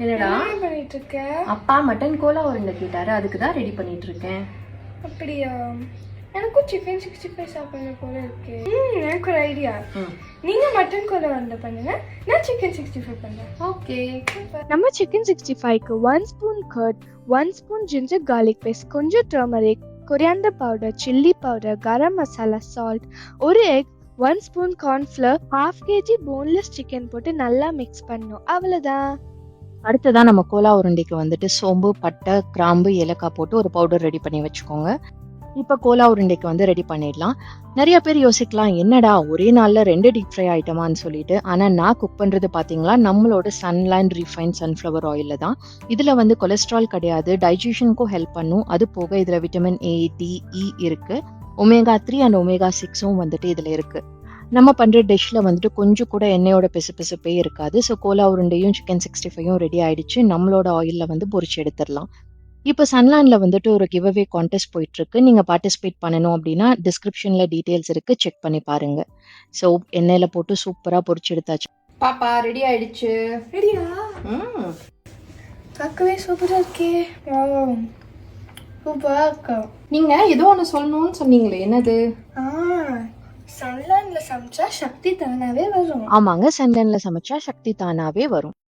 என்னடா என்ன பண்ணிட்டு இருக்க? அப்பா மட்டன் கோலா உருண்டை கேட்டாரு, அதுக்கு தான் ரெடி பண்ணிட்டு இருக்கேன். அப்படியா? எனக்கும் சிக்கன் 65 சாப்பிடணும் போல இருக்கு. எனக்கு ஒரு ஐடியா. நீங்க மட்டன் கோலா உருண்டை பண்ணுங்க, நான் சிக்கன் 65 பண்றேன். ஓகே. நம்ம சிக்கன் 65க்கு 1 spoon curd, 1 spoon ginger garlic paste, கொஞ்சம் turmeric, coriander powder, chilli powder, garam masala, salt, ஒரு egg, 1 spoon cornflour, 1/2 kg boneless chicken போட்டு நல்லா மிக்ஸ் பண்ணணும். அவ்வளவுதான். அடுத்ததான் நம்ம கோலா உருண்டைக்கு வந்துட்டு சோம்பு, பட்டை, கிராம்பு, ஏலக்காய் போட்டு ஒரு பவுடர் ரெடி பண்ணி வச்சுக்கோங்க. இப்போ கோலா உருண்டைக்கு வந்து ரெடி பண்ணிடலாம். நிறைய பேர் யோசிக்கலாம், என்னடா ஒரே நாள்ல 2 டீப் ஃப்ரை ஐட்டமான்னு சொல்லிட்டு. ஆனா நான் குக் பண்றது பாத்தீங்களா நம்மளோட சன்லேண்ட் ரீஃபைன் சன்ஃப்ளவர் ஆயில்ல தான். இதுல வந்து கொலஸ்ட்ரால் கிடையாது, டைஜஷனுக்கும் ஹெல்ப் பண்ணும். அது போக இதுல விட்டமின் A, D, E இருக்கு. ஒமேகா 3 அண்ட் ஒமேகா 6ம் வந்துட்டு இதுல இருக்கு. நம்ம பண்ற டிஷ்ல வந்துட்டு கொஞ்சம் கூட எண்ணெயோட பிசுபிசுப்பே இருக்காது. ஸோ கோலா உருண்டையும் சிக்கன் 65ம் ரெடி ஆயிடுச்சு. நம்மளோட ஆயில்ல வந்து பொரிச்சு எடுத்துடலாம். இப்போ சன்லேண்ட்ல வந்துட்டு ஒரு கிவ் அவே கான்டெஸ்ட் போயிட்டு இருக்கு. நீங்க பார்ட்டிசிபேட் பண்ணணும் அப்படின்னா டிஸ்கிரிப்ஷன்ல டீடைல்ஸ் இருக்கு, செக் பண்ணி பாருங்க. ஸோ எண்ணெயில போட்டு சூப்பரா பொரிச்சு எடுத்தாச்சு. பாப்பா ரெடி ஆயிடுச்சு. ரெடியா? ம் பார்க்கவே சூப்பரா இருக்கே. சூப்பரா இருக்கா? நீங்க ஏதோ ஒன்று சொல்லணும்னு சொன்னீங்களே, என்னது? சன்லேண்ட்ல சமைச்சா சக்தி தானாவே வரும். ஆமாங்க, சன்லேண்ட்ல சமைச்சா சக்தி தானாவே வரும்.